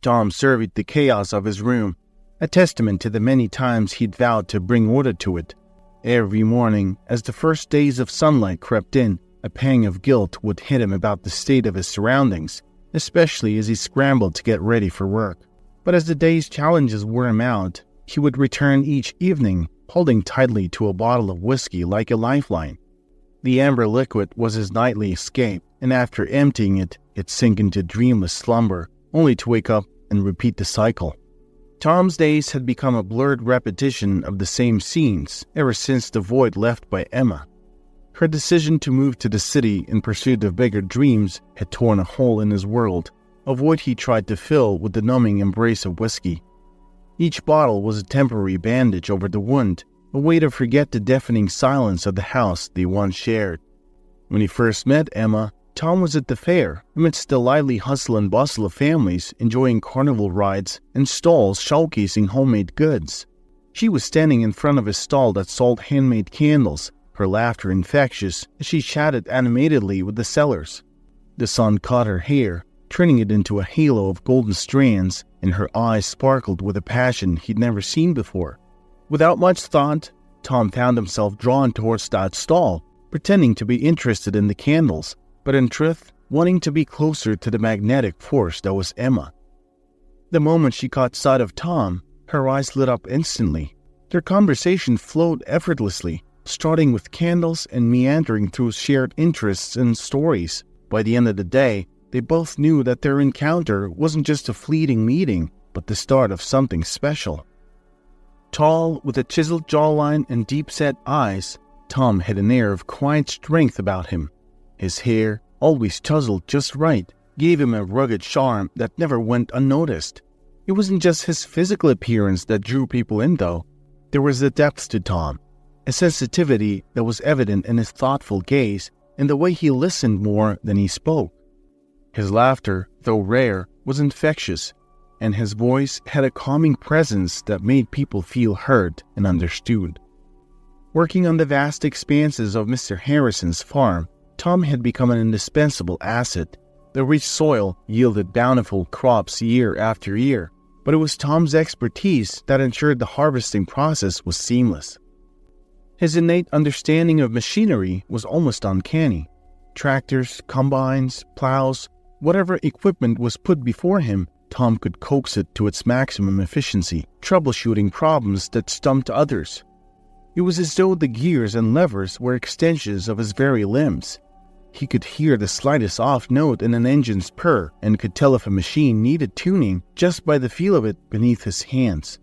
Tom surveyed the chaos of his room, a testament to the many times he'd vowed to bring order to it. Every morning, as the first days of sunlight crept in, a pang of guilt would hit him about the state of his surroundings, especially as he scrambled to get ready for work. But as the day's challenges wore him out, he would return each evening, holding tightly to a bottle of whiskey like a lifeline. The amber liquid was his nightly escape, and after emptying it, he'd sink into dreamless slumber, only to wake up and repeat the cycle. Tom's days had become a blurred repetition of the same scenes ever since the void left by Emma. Her decision to move to the city in pursuit of bigger dreams had torn a hole in his world, a void he tried to fill with the numbing embrace of whiskey. Each bottle was a temporary bandage over the wound, a way to forget the deafening silence of the house they once shared. When he first met Emma, Tom was at the fair, amidst the lively hustle and bustle of families enjoying carnival rides and stalls showcasing homemade goods. She was standing in front of a stall that sold handmade candles, her laughter infectious as she chatted animatedly with the sellers. The sun caught her hair, turning it into a halo of golden strands, and her eyes sparkled with a passion he'd never seen before. Without much thought, Tom found himself drawn towards that stall, pretending to be interested in the candles, but in truth, wanting to be closer to the magnetic force that was Emma. The moment she caught sight of Tom, her eyes lit up instantly. Their conversation flowed effortlessly, starting with candles and meandering through shared interests and stories. By the end of the day, they both knew that their encounter wasn't just a fleeting meeting, but the start of something special. Tall, with a chiseled jawline and deep-set eyes, Tom had an air of quiet strength about him. His hair, always tousled just right, gave him a rugged charm that never went unnoticed. It wasn't just his physical appearance that drew people in, though. There was a depth to Tom, a sensitivity that was evident in his thoughtful gaze and the way he listened more than he spoke. His laughter, though rare, was infectious, and his voice had a calming presence that made people feel heard and understood. Working on the vast expanses of Mr. Harrison's farm, Tom had become an indispensable asset. The rich soil yielded bountiful crops year after year, but it was Tom's expertise that ensured the harvesting process was seamless. His innate understanding of machinery was almost uncanny. Tractors, combines, plows, whatever equipment was put before him, Tom could coax it to its maximum efficiency, troubleshooting problems that stumped others. It was as though the gears and levers were extensions of his very limbs. He could hear the slightest off note in an engine's purr and could tell if a machine needed tuning just by the feel of it beneath his hands.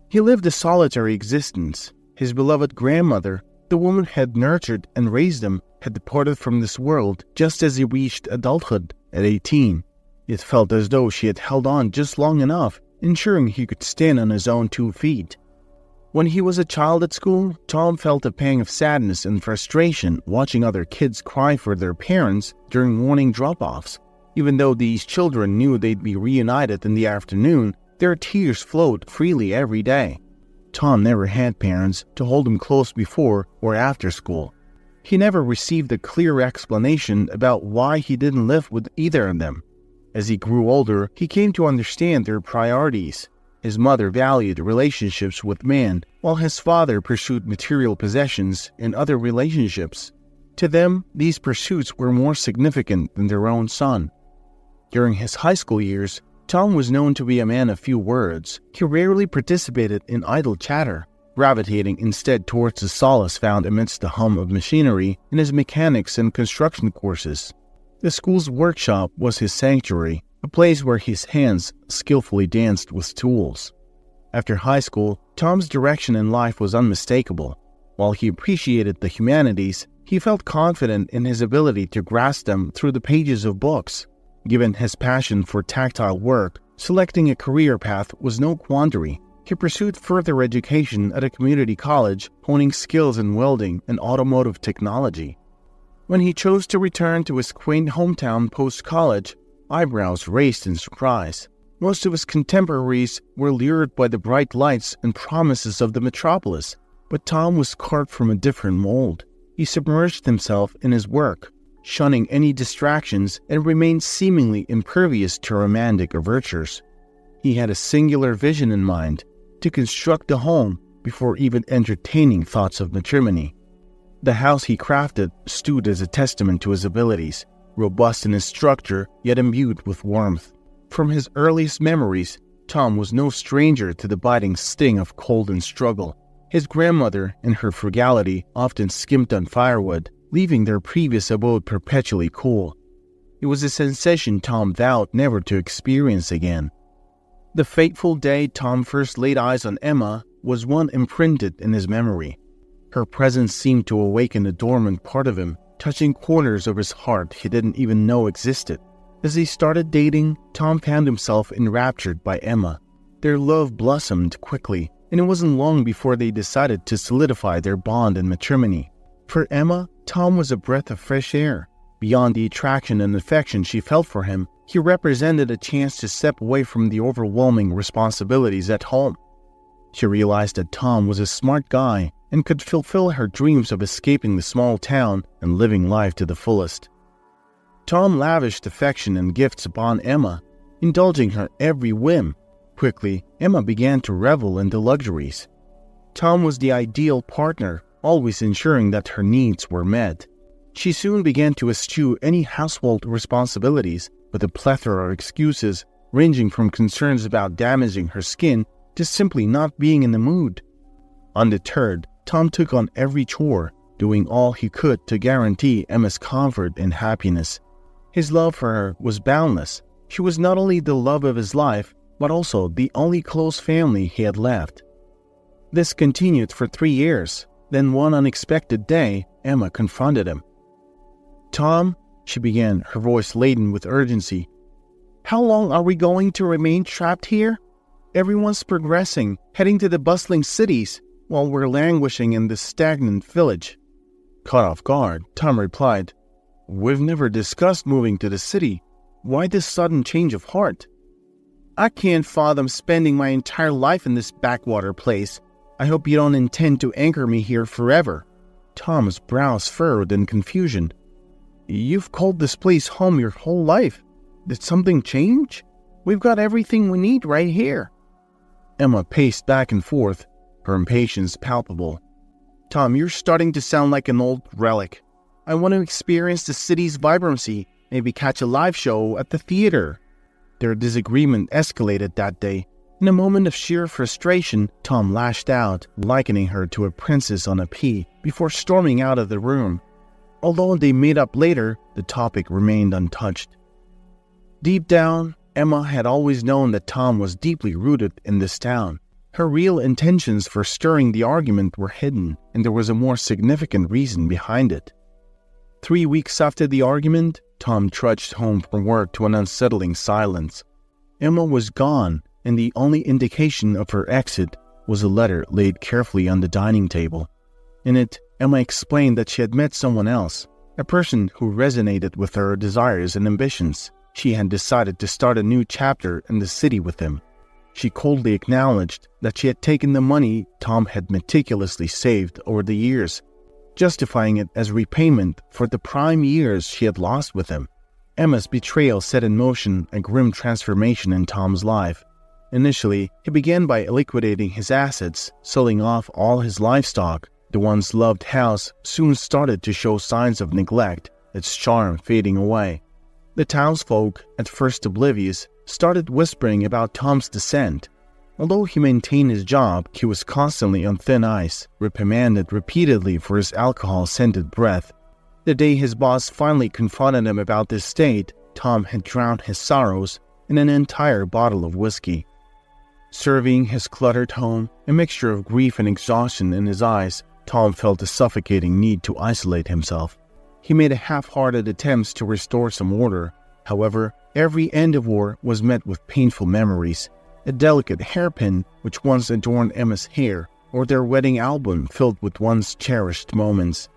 He lived a solitary existence. His beloved grandmother, the woman who had nurtured and raised him, had departed from this world just as he reached adulthood at 18. It felt as though she had held on just long enough, ensuring he could stand on his own 2 feet. When he was a child at school, Tom felt a pang of sadness and frustration watching other kids cry for their parents during morning drop-offs. Even though these children knew they'd be reunited in the afternoon, their tears flowed freely every day. Tom never had parents to hold him close before or after school. He never received a clear explanation about why he didn't live with either of them. As he grew older, he came to understand their priorities. His mother valued relationships with man, while his father pursued material possessions and other relationships. To them, these pursuits were more significant than their own son. During his high school years, Tom was known to be a man of few words. He rarely participated in idle chatter, gravitating instead towards the solace found amidst the hum of machinery in his mechanics and construction courses. The school's workshop was his sanctuary, a place where his hands skillfully danced with tools. After high school, Tom's direction in life was unmistakable. While he appreciated the humanities, he felt confident in his ability to grasp them through the pages of books. Given his passion for tactile work, selecting a career path was no quandary. He pursued further education at a community college, honing skills in welding and automotive technology. When he chose to return to his quaint hometown post-college, eyebrows raised in surprise. Most of his contemporaries were lured by the bright lights and promises of the metropolis, but Tom was carved from a different mold. He submerged himself in his work, shunning any distractions, and remained seemingly impervious to romantic overtures. He had a singular vision in mind: to construct a home before even entertaining thoughts of matrimony. The house he crafted stood as a testament to his abilities, robust in its structure yet imbued with warmth. From his earliest memories, Tom was no stranger to the biting sting of cold and struggle. His grandmother, in her frugality, often skimped on firewood, leaving their previous abode perpetually cool. It was a sensation Tom vowed never to experience again. The fateful day Tom first laid eyes on Emma was one imprinted in his memory. Her presence seemed to awaken a dormant part of him, touching corners of his heart he didn't even know existed. As they started dating, Tom found himself enraptured by Emma. Their love blossomed quickly, and it wasn't long before they decided to solidify their bond in matrimony. For Emma, Tom was a breath of fresh air. Beyond the attraction and affection she felt for him, he represented a chance to step away from the overwhelming responsibilities at home. She realized that Tom was a smart guy and could fulfill her dreams of escaping the small town and living life to the fullest. Tom lavished affection and gifts upon Emma, indulging her every whim. Quickly, Emma began to revel in the luxuries. Tom was the ideal partner, always ensuring that her needs were met. She soon began to eschew any household responsibilities with a plethora of excuses, ranging from concerns about damaging her skin to simply not being in the mood. Undeterred, Tom took on every chore, doing all he could to guarantee Emma's comfort and happiness. His love for her was boundless. She was not only the love of his life, but also the only close family he had left. This continued for 3 years. Then one unexpected day, Emma confronted him. "Tom," she began, her voice laden with urgency, "how long are we going to remain trapped here? Everyone's progressing, heading to the bustling cities, while we're languishing in this stagnant village." Caught off guard, Tom replied, "We've never discussed moving to the city. Why this sudden change of heart?" "I can't fathom spending my entire life in this backwater place. I hope you don't intend to anchor me here forever." Tom's brows furrowed in confusion. "You've called this place home your whole life. Did something change? We've got everything we need right here." Emma paced back and forth, her impatience palpable. "Tom, you're starting to sound like an old relic. I want to experience the city's vibrancy, maybe catch a live show at the theater." Their disagreement escalated that day. In a moment of sheer frustration, Tom lashed out, likening her to a princess on a pea, before storming out of the room. Although they made up later, the topic remained untouched. Deep down, Emma had always known that Tom was deeply rooted in this town. Her real intentions for stirring the argument were hidden, and there was a more significant reason behind it. 3 weeks after the argument, Tom trudged home from work to an unsettling silence. Emma was gone, and the only indication of her exit was a letter laid carefully on the dining table. In it, Emma explained that she had met someone else, a person who resonated with her desires and ambitions. She had decided to start a new chapter in the city with him. She coldly acknowledged that she had taken the money Tom had meticulously saved over the years, justifying it as repayment for the prime years she had lost with him. Emma's betrayal set in motion a grim transformation in Tom's life. Initially, he began by liquidating his assets, selling off all his livestock. The once loved house soon started to show signs of neglect, its charm fading away. The townsfolk, at first oblivious, started whispering about Tom's descent. Although he maintained his job, he was constantly on thin ice, reprimanded repeatedly for his alcohol-scented breath. The day his boss finally confronted him about this state, Tom had drowned his sorrows in an entire bottle of whiskey. Surveying his cluttered home, a mixture of grief and exhaustion in his eyes, Tom felt a suffocating need to isolate himself. He made a half-hearted attempts to restore some order. However, every endeavor was met with painful memories. A delicate hairpin which once adorned Emma's hair, or their wedding album filled with once cherished moments.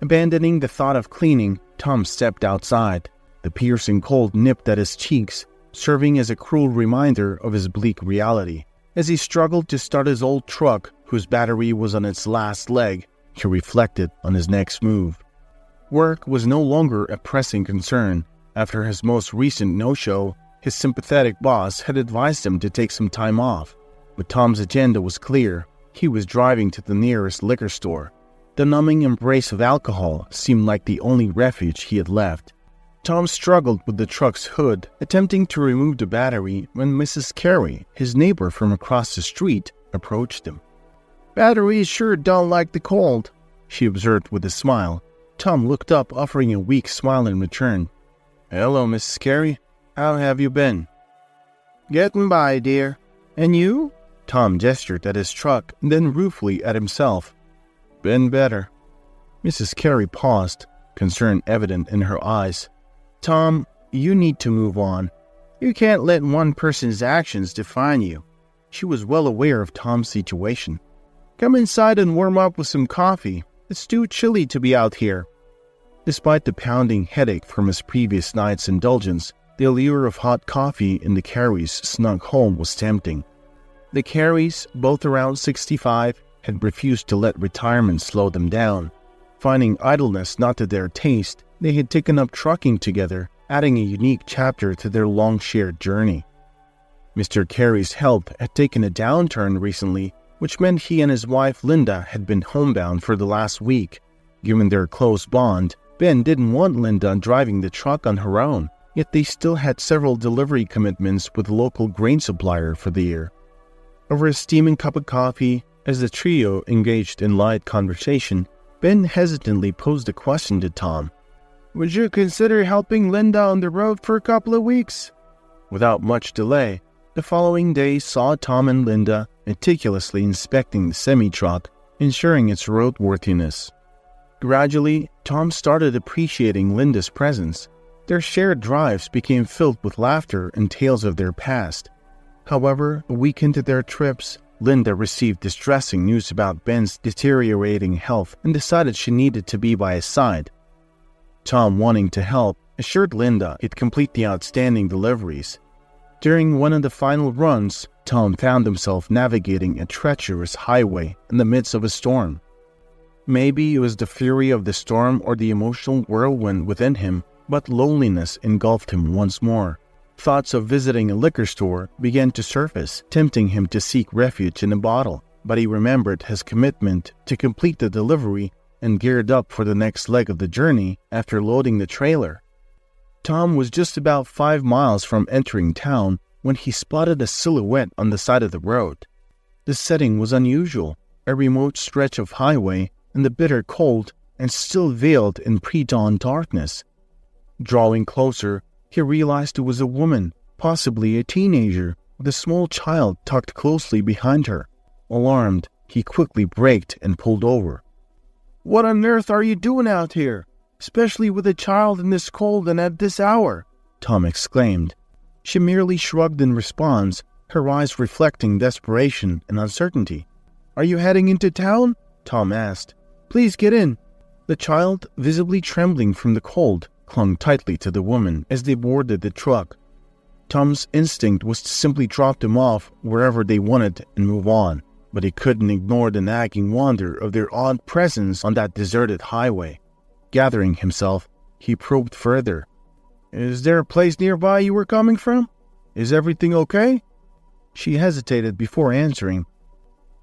Abandoning the thought of cleaning, Tom stepped outside. The piercing cold nipped at his cheeks, serving as a cruel reminder of his bleak reality. As he struggled to start his old truck, whose battery was on its last leg, he reflected on his next move. Work was no longer a pressing concern. After his most recent no-show, His sympathetic boss had advised him to take some time off, but Tom's agenda was clear. He was driving to the nearest liquor store. The numbing embrace of alcohol seemed like the only refuge he had left. Tom struggled with the truck's hood, attempting to remove the battery when Mrs. Carey, his neighbor from across the street, approached him. "Batteries sure don't like the cold," she observed with a smile. Tom looked up, offering a weak smile in return. "Hello, Mrs. Carey. How have you been?" "Getting by, dear. And you?" Tom gestured at his truck, and then ruefully at himself. "Been better." Mrs. Carey paused, concern evident in her eyes. "Tom, you need to move on. You can't let one person's actions define you." She was well aware of Tom's situation. "Come inside and warm up with some coffee. It's too chilly to be out here." Despite the pounding headache from his previous night's indulgence, the allure of hot coffee in the Careys' snug home was tempting. The Careys, both around 65, had refused to let retirement slow them down. Finding idleness not to their taste, they had taken up trucking together, adding a unique chapter to their long-shared journey. Mr. Carey's health had taken a downturn recently, which meant he and his wife Linda had been homebound for the last week. Given their close bond, Ben didn't want Linda driving the truck on her own, yet they still had several delivery commitments with a local grain supplier for the year. Over a steaming cup of coffee, as the trio engaged in light conversation, Ben hesitantly posed a question to Tom. "Would you consider helping Linda on the road for a couple of weeks?" Without much delay, the following day saw Tom and Linda meticulously inspecting the semi-truck, ensuring its roadworthiness. Gradually, Tom started appreciating Linda's presence. Their shared drives became filled with laughter and tales of their past. However, a week into their trips, Linda received distressing news about Ben's deteriorating health and decided she needed to be by his side. Tom, wanting to help, assured Linda he'd complete the outstanding deliveries. During one of the final runs, Tom found himself navigating a treacherous highway in the midst of a storm. Maybe it was the fury of the storm or the emotional whirlwind within him, but loneliness engulfed him once more. Thoughts of visiting a liquor store began to surface, tempting him to seek refuge in a bottle, but he remembered his commitment to complete the delivery and geared up for the next leg of the journey after loading the trailer. Tom was just about 5 miles from entering town when he spotted a silhouette on the side of the road. The setting was unusual, a remote stretch of highway in the bitter cold and still veiled in pre-dawn darkness. Drawing closer, he realized it was a woman, possibly a teenager, with a small child tucked closely behind her. Alarmed, he quickly braked and pulled over. "What on earth are you doing out here, especially with a child in this cold and at this hour?" Tom exclaimed. She merely shrugged in response, her eyes reflecting desperation and uncertainty. "Are you heading into town?" Tom asked. "Please get in." The child, visibly trembling from the cold, clung tightly to the woman as they boarded the truck. Tom's instinct was to simply drop them off wherever they wanted and move on, but he couldn't ignore the nagging wonder of their odd presence on that deserted highway. Gathering himself, he probed further. "Is there a place nearby you were coming from? Is everything okay?" She hesitated before answering.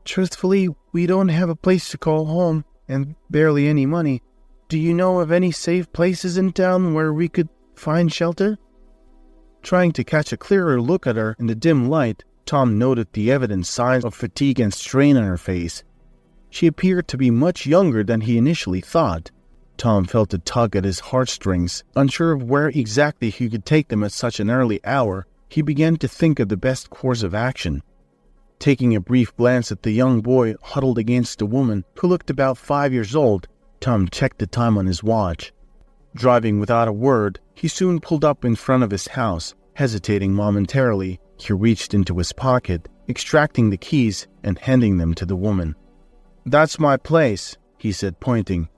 "Truthfully, we don't have a place to call home, and barely any money. Do you know of any safe places in town where we could find shelter?" Trying to catch a clearer look at her in the dim light, Tom noted the evident signs of fatigue and strain on her face. She appeared to be much younger than he initially thought. Tom felt a tug at his heartstrings. Unsure of where exactly he could take them at such an early hour, he began to think of the best course of action. Taking a brief glance at the young boy huddled against the woman, who looked about 5 years old, Tom checked the time on his watch. Driving without a word, he soon pulled up in front of his house. Hesitating momentarily, he reached into his pocket, extracting the keys and handing them to the woman. "That's my place," he said, pointing.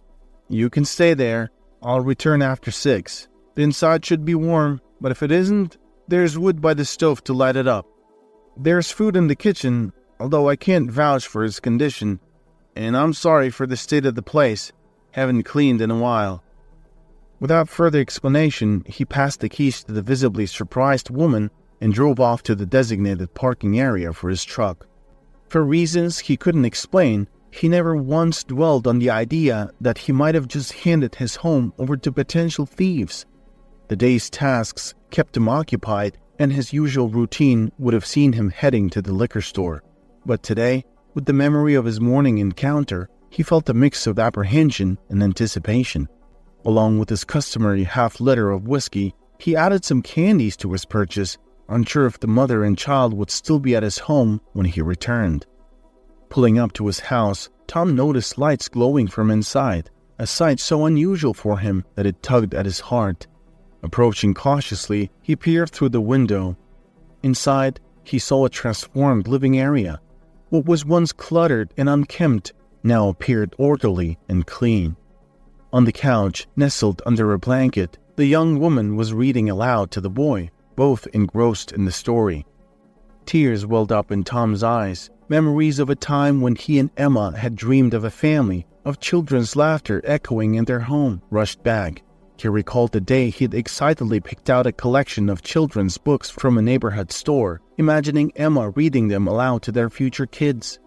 "You can stay there. I'll return after 6. The inside should be warm, but if it isn't, there's wood by the stove to light it up. There's food in the kitchen, although I can't vouch for its condition, and I'm sorry for the state of the place. Haven't cleaned in a while." Without further explanation, he passed the keys to the visibly surprised woman and drove off to the designated parking area for his truck. For reasons he couldn't explain, he never once dwelled on the idea that he might have just handed his home over to potential thieves. The day's tasks kept him occupied, and his usual routine would have seen him heading to the liquor store. But today, with the memory of his morning encounter, he felt a mix of apprehension and anticipation. Along with his customary half-liter of whiskey, he added some candies to his purchase, unsure if the mother and child would still be at his home when he returned. Pulling up to his house, Tom noticed lights glowing from inside, a sight so unusual for him that it tugged at his heart. Approaching cautiously, he peered through the window. Inside, he saw a transformed living area. What was once cluttered and unkempt now appeared orderly and clean. On the couch, nestled under a blanket, the young woman was reading aloud to the boy, both engrossed in the story. Tears welled up in Tom's eyes. Memories of a time when he and Emma had dreamed of a family, of children's laughter echoing in their home, rushed back. He recalled the day he'd excitedly picked out a collection of children's books from a neighborhood store, imagining Emma reading them aloud to their future kids.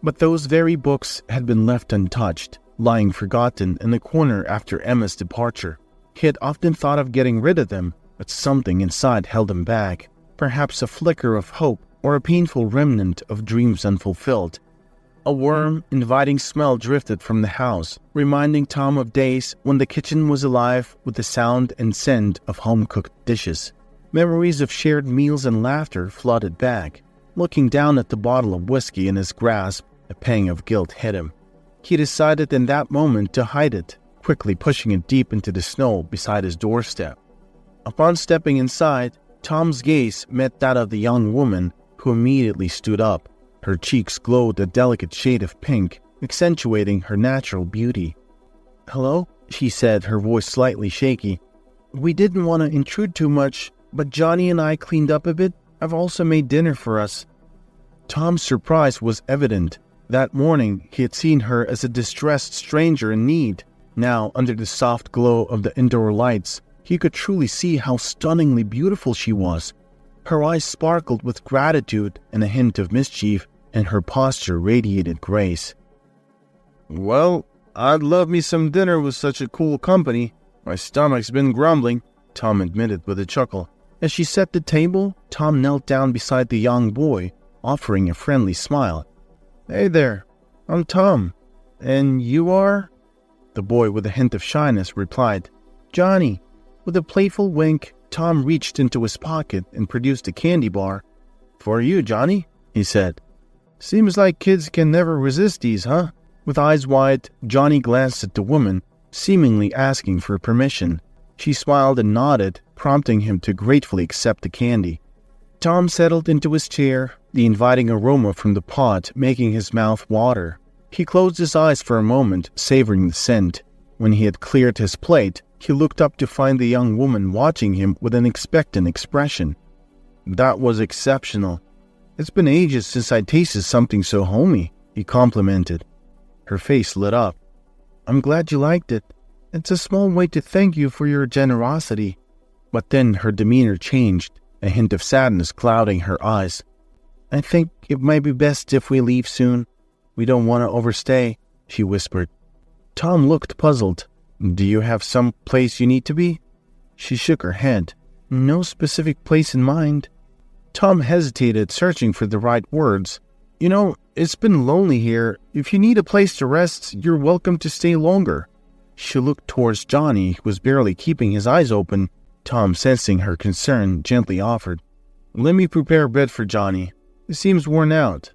But those very books had been left untouched, lying forgotten in the corner after Emma's departure. He had often thought of getting rid of them, but something inside held him back, perhaps a flicker of hope or a painful remnant of dreams unfulfilled. A warm, inviting smell drifted from the house, reminding Tom of days when the kitchen was alive with the sound and scent of home-cooked dishes. Memories of shared meals and laughter flooded back. Looking down at the bottle of whiskey in his grasp, a pang of guilt hit him. He decided in that moment to hide it, quickly pushing it deep into the snow beside his doorstep. Upon stepping inside, Tom's gaze met that of the young woman, who immediately stood up. Her cheeks glowed a delicate shade of pink, accentuating her natural beauty. "Hello?" she said, her voice slightly shaky. "We didn't want to intrude too much, but Johnny and I cleaned up a bit. I've also made dinner for us." Tom's surprise was evident. That morning, he had seen her as a distressed stranger in need. Now, under the soft glow of the indoor lights, he could truly see how stunningly beautiful she was. Her eyes sparkled with gratitude and a hint of mischief, and her posture radiated grace. "Well, I'd love me some dinner with such a cool company. My stomach's been grumbling," Tom admitted with a chuckle. As she set the table, Tom knelt down beside the young boy, offering a friendly smile. "Hey there, I'm Tom. And you are?" The boy, with a hint of shyness, replied, "Johnny." With a playful wink, Tom reached into his pocket and produced a candy bar. "For you, Johnny," he said. "Seems like kids can never resist these, huh?" With eyes wide, Johnny glanced at the woman, seemingly asking for permission. She smiled and nodded, prompting him to gratefully accept the candy. Tom settled into his chair, the inviting aroma from the pot making his mouth water. He closed his eyes for a moment, savoring the scent. When he had cleared his plate, he looked up to find the young woman watching him with an expectant expression. "That was exceptional. It's been ages since I tasted something so homey," he complimented. Her face lit up. "I'm glad you liked it. It's a small way to thank you for your generosity." But then her demeanor changed, a hint of sadness clouding her eyes. "I think it might be best if we leave soon. We don't want to overstay," she whispered. Tom looked puzzled. "Do you have some place you need to be?" She shook her head. "No specific place in mind." Tom hesitated, searching for the right words. "You know, it's been lonely here. If you need a place to rest, you're welcome to stay longer." She looked towards Johnny, who was barely keeping his eyes open. Tom, sensing her concern, gently offered, "Let me prepare a bed for Johnny. He seems worn out."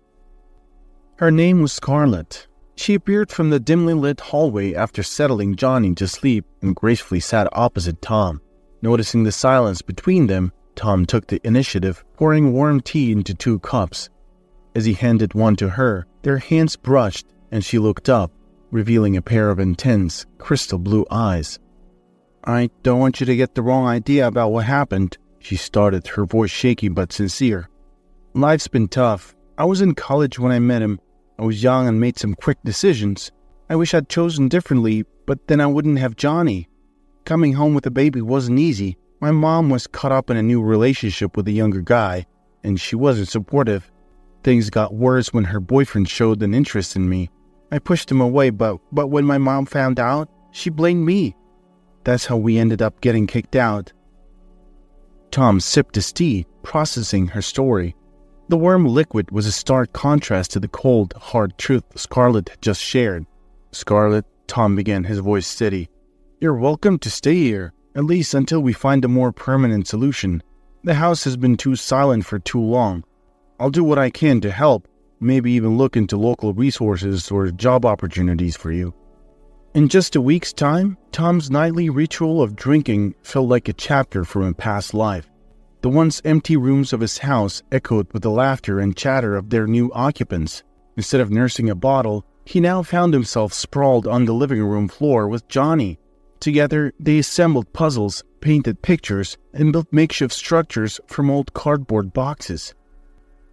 Her name was Scarlett. She appeared from the dimly lit hallway after settling Johnny to sleep and gracefully sat opposite Tom. Noticing the silence between them, Tom took the initiative, pouring warm tea into 2 cups. As he handed one to her, their hands brushed and she looked up, revealing a pair of intense, crystal blue eyes. "I don't want you to get the wrong idea about what happened," she started, her voice shaky but sincere. "Life's been tough. I was in college when I met him. I was young and made some quick decisions. I wish I'd chosen differently, but then I wouldn't have Johnny." Coming home with a baby wasn't easy. My mom was caught up in a new relationship with a younger guy, and she wasn't supportive. Things got worse when her boyfriend showed an interest in me. I pushed him away, but when my mom found out, she blamed me. That's how we ended up getting kicked out." Tom sipped his tea, processing her story. The warm liquid was a stark contrast to the cold, hard truth Scarlett had just shared. "Scarlett," Tom began, his voice steady, "you're welcome to stay here, at least until we find a more permanent solution. The house has been too silent for too long. I'll do what I can to help, maybe even look into local resources or job opportunities for you." In just a week's time, Tom's nightly ritual of drinking felt like a chapter from a past life. The once empty rooms of his house echoed with the laughter and chatter of their new occupants. Instead of nursing a bottle, he now found himself sprawled on the living room floor with Johnny. Together, they assembled puzzles, painted pictures, and built makeshift structures from old cardboard boxes.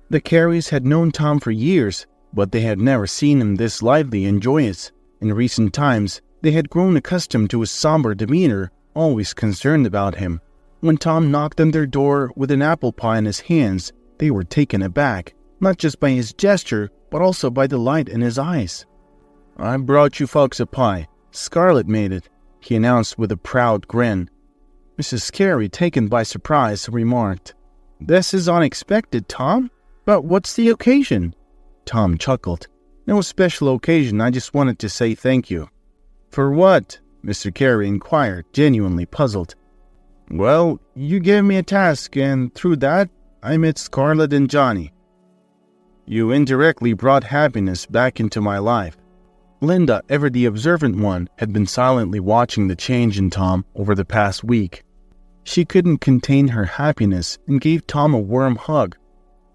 The Careys had known Tom for years, but they had never seen him this lively and joyous. In recent times, they had grown accustomed to his somber demeanor, always concerned about him. When Tom knocked on their door with an apple pie in his hands, they were taken aback, not just by his gesture, but also by the light in his eyes. "I brought you folks a pie. Scarlett made it," he announced with a proud grin. Mrs. Carey, taken by surprise, remarked, "This is unexpected, Tom. But what's the occasion?" Tom chuckled. "No special occasion, I just wanted to say thank you." "For what?" Mr. Carey inquired, genuinely puzzled. "Well, you gave me a task, and through that, I met Scarlett and Johnny. You indirectly brought happiness back into my life." Linda, ever the observant one, had been silently watching the change in Tom over the past week. She couldn't contain her happiness and gave Tom a warm hug.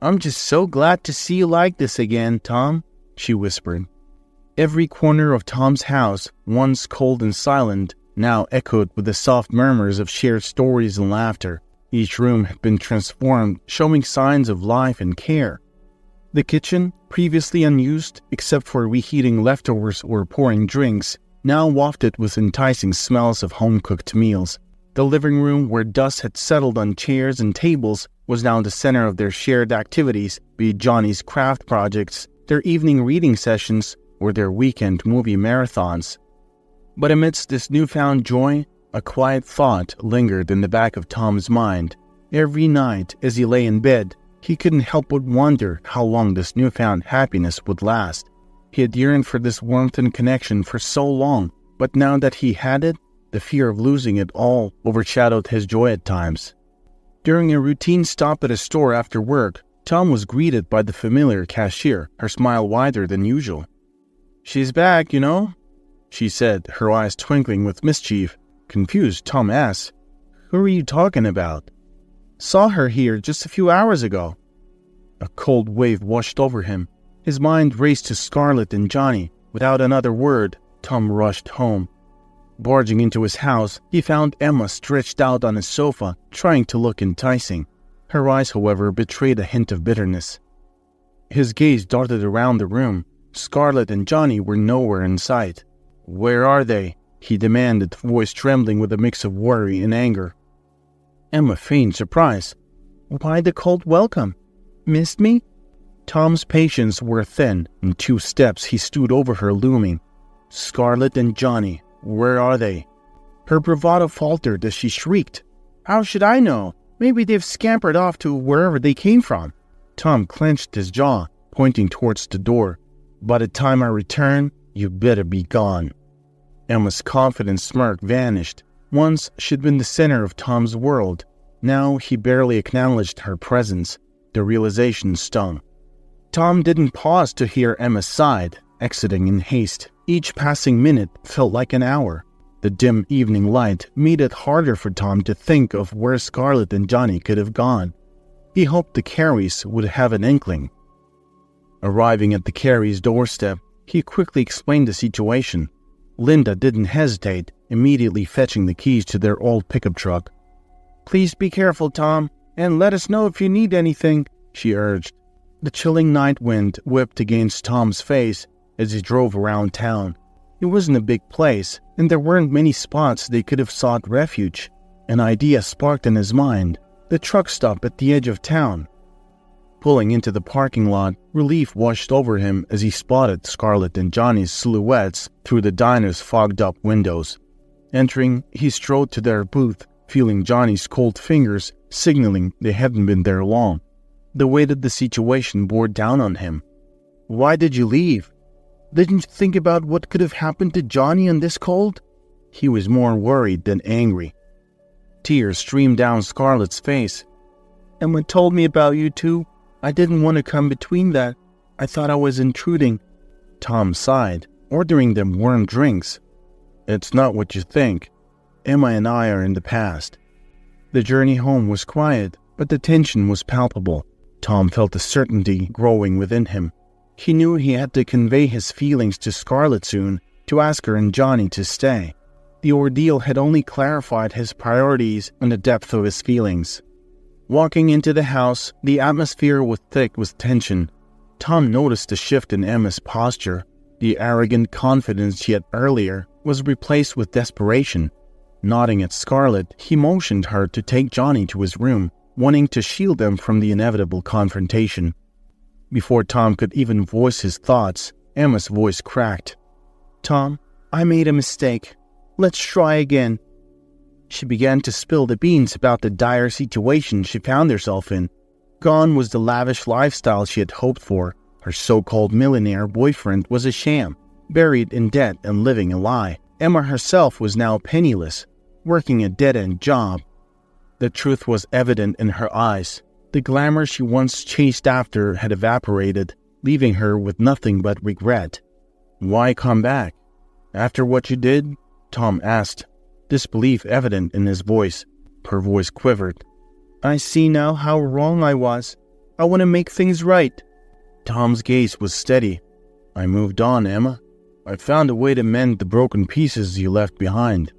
"I'm just so glad to see you like this again, Tom," she whispered. Every corner of Tom's house, once cold and silent, now echoed with the soft murmurs of shared stories and laughter. Each room had been transformed, showing signs of life and care. The kitchen, previously unused except for reheating leftovers or pouring drinks, now wafted with enticing smells of home-cooked meals. The living room, where dust had settled on chairs and tables, was now the center of their shared activities, be it Johnny's craft projects, their evening reading sessions, or their weekend movie marathons. But amidst this newfound joy, a quiet thought lingered in the back of Tom's mind. Every night, as he lay in bed, he couldn't help but wonder how long this newfound happiness would last. He had yearned for this warmth and connection for so long, but now that he had it, the fear of losing it all overshadowed his joy at times. During a routine stop at a store after work, Tom was greeted by the familiar cashier, her smile wider than usual. "She's back, you know," she said, her eyes twinkling with mischief. Confused, Tom asked, "Who are you talking about?" "Saw her here just a few hours ago." A cold wave washed over him. His mind raced to Scarlett and Johnny. Without another word, Tom rushed home. Barging into his house, he found Emma stretched out on a sofa, trying to look enticing. Her eyes, however, betrayed a hint of bitterness. His gaze darted around the room. Scarlett and Johnny were nowhere in sight. "Where are they?" he demanded, voice trembling with a mix of worry and anger. Emma feigned surprise. "Why the cold welcome? Missed me?" Tom's patience wore thin. In 2 steps, he stood over her, looming. "Scarlett and Johnny, where are they?" Her bravado faltered as she shrieked. "How should I know? Maybe they've scampered off to wherever they came from." Tom clenched his jaw, pointing towards the door. "By the time I return, you better be gone." Emma's confident smirk vanished. Once she'd been the center of Tom's world. Now he barely acknowledged her presence. The realization stung. Tom didn't pause to hear Emma's sigh, exiting in haste. Each passing minute felt like an hour. The dim evening light made it harder for Tom to think of where Scarlett and Johnny could have gone. He hoped the Careys would have an inkling. Arriving at the Careys' doorstep, he quickly explained the situation. Linda didn't hesitate, immediately fetching the keys to their old pickup truck. "Please be careful, Tom, and let us know if you need anything," she urged. The chilling night wind whipped against Tom's face as he drove around town. It wasn't a big place, and there weren't many spots they could have sought refuge. An idea sparked in his mind: the truck stop at the edge of town. Pulling into the parking lot, relief washed over him as he spotted Scarlett and Johnny's silhouettes through the diner's fogged-up windows. Entering, he strode to their booth, feeling Johnny's cold fingers signaling they hadn't been there long. The weight of the situation bore down on him. "Why did you leave? Didn't you think about what could have happened to Johnny in this cold?" He was more worried than angry. Tears streamed down Scarlett's face. "Emma told me about you two. I didn't want to come between that. I thought I was intruding." Tom sighed, ordering them warm drinks. "It's not what you think. Emma and I are in the past." The journey home was quiet, but the tension was palpable. Tom felt a certainty growing within him. He knew he had to convey his feelings to Scarlett soon, to ask her and Johnny to stay. The ordeal had only clarified his priorities and the depth of his feelings. Walking into the house, the atmosphere was thick with tension. Tom noticed a shift in Emma's posture. The arrogant confidence she had earlier was replaced with desperation. Nodding at Scarlett, he motioned her to take Johnny to his room, wanting to shield them from the inevitable confrontation. Before Tom could even voice his thoughts, Emma's voice cracked. "Tom, I made a mistake. Let's try again." She began to spill the beans about the dire situation she found herself in. Gone was the lavish lifestyle she had hoped for. Her so-called millionaire boyfriend was a sham, buried in debt and living a lie. Emma herself was now penniless, working a dead-end job. The truth was evident in her eyes. The glamour she once chased after had evaporated, leaving her with nothing but regret. "Why come back? After what you did?" Tom asked, disbelief evident in his voice. Her voice quivered. "I see now how wrong I was. I want to make things right." Tom's gaze was steady. "I moved on, Emma. I found a way to mend the broken pieces you left behind."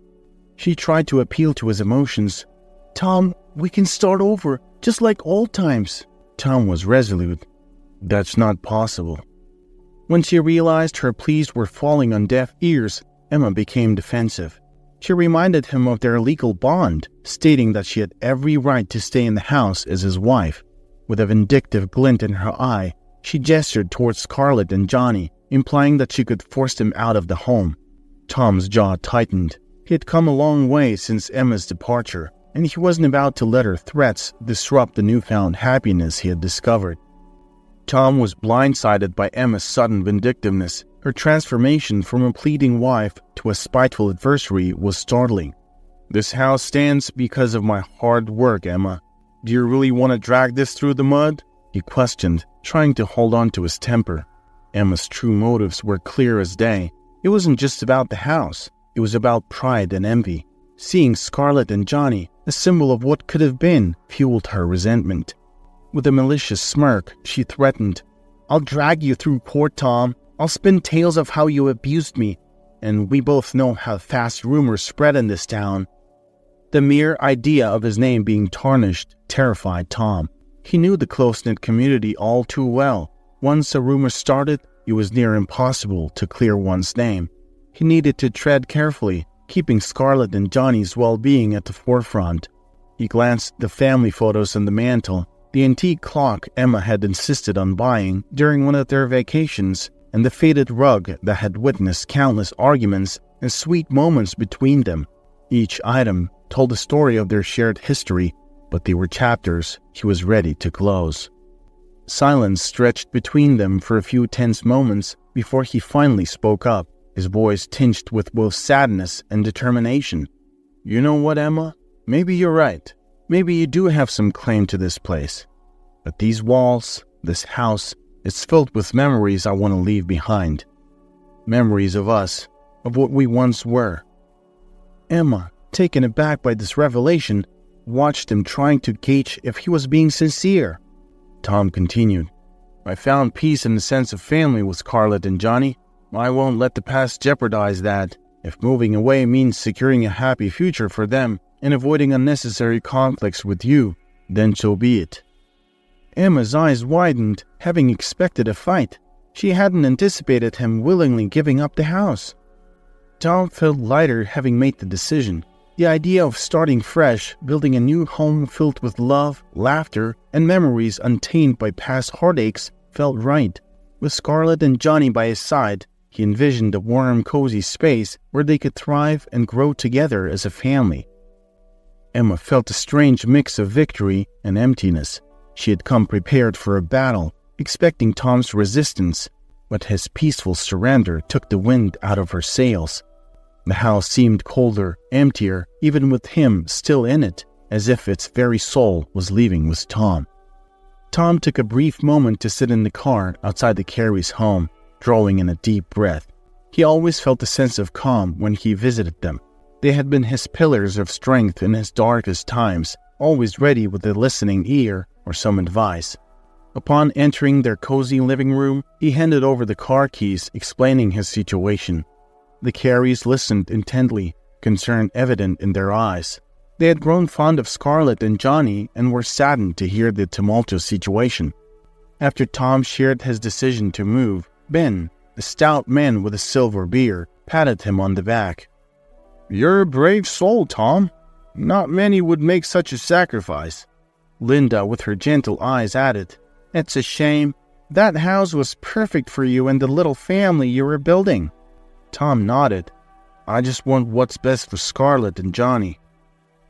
She tried to appeal to his emotions. "Tom, we can start over, just like old times." Tom was resolute. "That's not possible." When she realized her pleas were falling on deaf ears, Emma became defensive. She reminded him of their legal bond, stating that she had every right to stay in the house as his wife. With a vindictive glint in her eye, she gestured towards Scarlett and Johnny, implying that she could force them out of the home. Tom's jaw tightened. He had come a long way since Emma's departure, and he wasn't about to let her threats disrupt the newfound happiness he had discovered. Tom was blindsided by Emma's sudden vindictiveness. Her transformation from a pleading wife to a spiteful adversary was startling. "This house stands because of my hard work, Emma. Do you really want to drag this through the mud?" he questioned, trying to hold on to his temper. Emma's true motives were clear as day. It wasn't just about the house. It was about pride and envy. Seeing Scarlett and Johnny, a symbol of what could have been, fueled her resentment. With a malicious smirk, she threatened, "I'll drag you through court, Tom. I'll spin tales of how you abused me, and we both know how fast rumors spread in this town." The mere idea of his name being tarnished terrified Tom. He knew the close-knit community all too well. Once a rumor started, it was near impossible to clear one's name. He needed to tread carefully, keeping Scarlett and Johnny's well-being at the forefront. He glanced at the family photos on the mantel, the antique clock Emma had insisted on buying during one of their vacations, and the faded rug that had witnessed countless arguments and sweet moments between them. Each item told a story of their shared history, but they were chapters he was ready to close. Silence stretched between them for a few tense moments before he finally spoke up, his voice tinged with both sadness and determination. "You know what, Emma? Maybe you're right. Maybe you do have some claim to this place. But these walls, this house, it's filled with memories I want to leave behind. Memories of us, of what we once were." Emma, taken aback by this revelation, watched him trying to gauge if he was being sincere. Tom continued, "I found peace in the sense of family with Scarlett and Johnny. I won't let the past jeopardize that. If moving away means securing a happy future for them and avoiding unnecessary conflicts with you, then so be it." Emma's eyes widened, having expected a fight. She hadn't anticipated him willingly giving up the house. Tom felt lighter having made the decision. The idea of starting fresh, building a new home filled with love, laughter, and memories untainted by past heartaches felt right. With Scarlett and Johnny by his side, he envisioned a warm, cozy space where they could thrive and grow together as a family. Emma felt a strange mix of victory and emptiness. She had come prepared for a battle, expecting Tom's resistance, but his peaceful surrender took the wind out of her sails. The house seemed colder, emptier, even with him still in it, as if its very soul was leaving with Tom. Tom took a brief moment to sit in the car outside the Careys' home, drawing in a deep breath. He always felt a sense of calm when he visited them. They had been his pillars of strength in his darkest times, always ready with a listening ear or some advice. Upon entering their cozy living room, he handed over the car keys, explaining his situation. The Careys listened intently, concern evident in their eyes. They had grown fond of Scarlett and Johnny and were saddened to hear the tumultuous situation. After Tom shared his decision to move, Ben, a stout man with a silver beard, patted him on the back. "You're a brave soul, Tom. Not many would make such a sacrifice." Linda, with her gentle eyes, added, "It's a shame. That house was perfect for you and the little family you were building." Tom nodded. "I just want what's best for Scarlett and Johnny."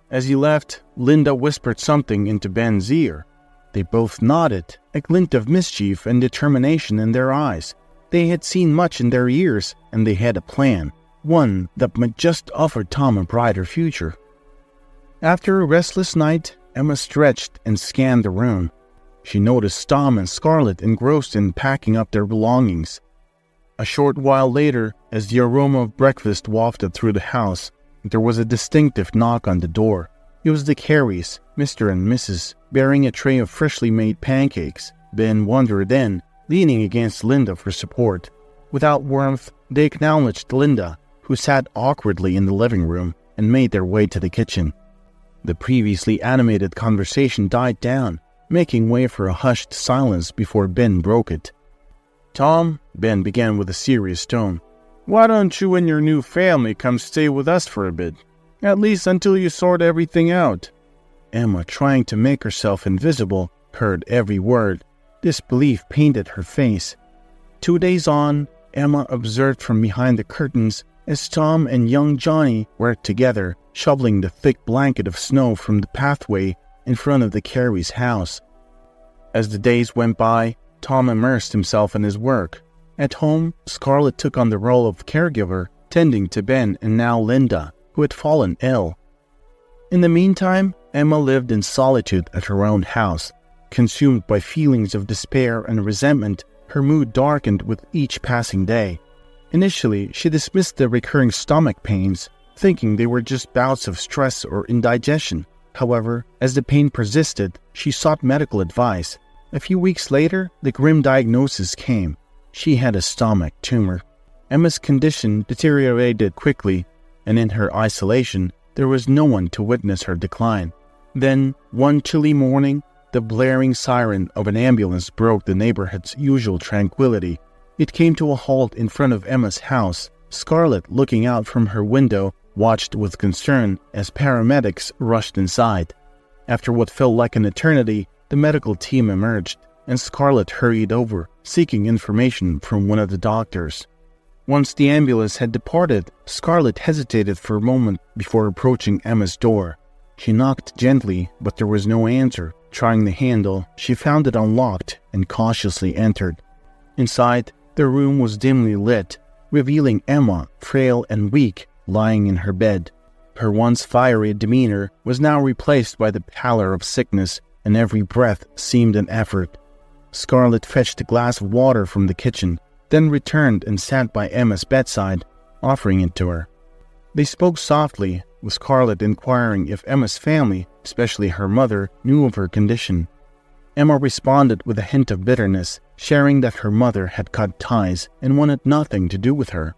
As he left, Linda whispered something into Ben's ear. They both nodded, a glint of mischief and determination in their eyes. They had seen much in their years, and they had a plan, one that might just offer Tom a brighter future. After a restless night, Emma stretched and scanned the room. She noticed Tom and Scarlett engrossed in packing up their belongings. A short while later, as the aroma of breakfast wafted through the house, there was a distinctive knock on the door. It was the Careys, Mr. and Mrs., bearing a tray of freshly made pancakes. Ben wandered in, leaning against Linda for support. Without warmth, they acknowledged Linda, who sat awkwardly in the living room, and made their way to the kitchen. The previously animated conversation died down, making way for a hushed silence before Ben broke it. "Tom," Ben began with a serious tone, "why don't you and your new family come stay with us for a bit? At least until you sort everything out." Emma, trying to make herself invisible, heard every word. Disbelief painted her face. 2 days on, Emma observed from behind the curtains as Tom and young Johnny worked together, shoveling the thick blanket of snow from the pathway in front of the Careys' house. As the days went by, Tom immersed himself in his work. At home, Scarlett took on the role of caregiver, tending to Ben and now Linda, who had fallen ill. In the meantime, Emma lived in solitude at her own house. Consumed by feelings of despair and resentment, her mood darkened with each passing day. Initially, she dismissed the recurring stomach pains, thinking they were just bouts of stress or indigestion. However, as the pain persisted, she sought medical advice. A few weeks later, the grim diagnosis came. She had a stomach tumor. Emma's condition deteriorated quickly, and in her isolation, there was no one to witness her decline. Then, one chilly morning, the blaring siren of an ambulance broke the neighborhood's usual tranquility. It came to a halt in front of Emma's house. Scarlett, looking out from her window, watched with concern as paramedics rushed inside. After what felt like an eternity, the medical team emerged, and Scarlett hurried over, seeking information from one of the doctors. Once the ambulance had departed, Scarlett hesitated for a moment before approaching Emma's door. She knocked gently, but there was no answer. Trying the handle, she found it unlocked and cautiously entered. Inside, the room was dimly lit, revealing Emma, frail and weak, lying in her bed. Her once fiery demeanor was now replaced by the pallor of sickness, and every breath seemed an effort. Scarlett fetched a glass of water from the kitchen, then returned and sat by Emma's bedside, offering it to her. They spoke softly, with Scarlett inquiring if Emma's family, especially her mother, knew of her condition. Emma responded with a hint of bitterness, sharing that her mother had cut ties and wanted nothing to do with her.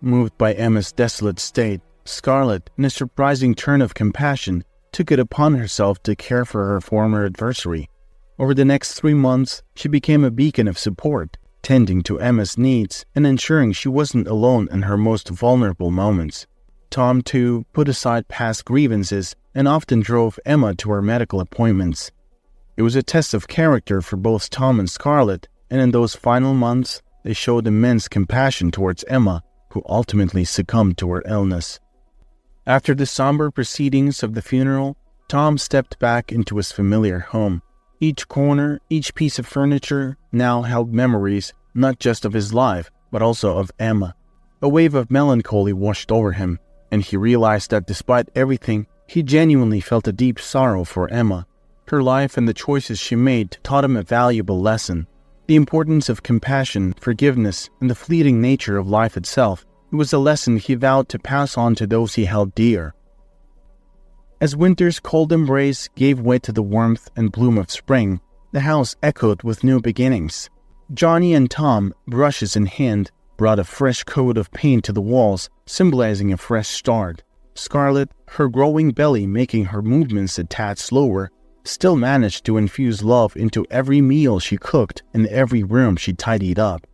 Moved by Emma's desolate state, Scarlett, in a surprising turn of compassion, took it upon herself to care for her former adversary. Over the next 3 months, she became a beacon of support. tending to Emma's needs and ensuring she wasn't alone in her most vulnerable moments. Tom, too, put aside past grievances and often drove Emma to her medical appointments. It was a test of character for both Tom and Scarlett, and in those final months, they showed immense compassion towards Emma, who ultimately succumbed to her illness. After the somber proceedings of the funeral, Tom stepped back into his familiar home. Each corner, each piece of furniture now held memories not just of his life, but also of Emma. A wave of melancholy washed over him, and he realized that despite everything, he genuinely felt a deep sorrow for Emma. Her life and the choices she made taught him a valuable lesson: the importance of compassion, forgiveness, and the fleeting nature of life itself. It was a lesson he vowed to pass on to those he held dear. As winter's cold embrace gave way to the warmth and bloom of spring, the house echoed with new beginnings. Johnny and Tom, brushes in hand, brought a fresh coat of paint to the walls, symbolizing a fresh start. Scarlett, her growing belly making her movements a tad slower, still managed to infuse love into every meal she cooked and every room she tidied up.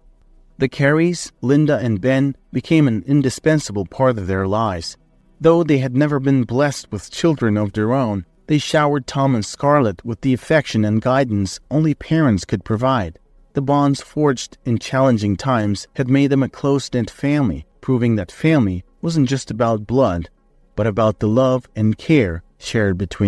The Careys, Linda and Ben, became an indispensable part of their lives. Though they had never been blessed with children of their own, they showered Tom and Scarlett with the affection and guidance only parents could provide. The bonds forged in challenging times had made them a close-knit family, proving that family wasn't just about blood, but about the love and care shared between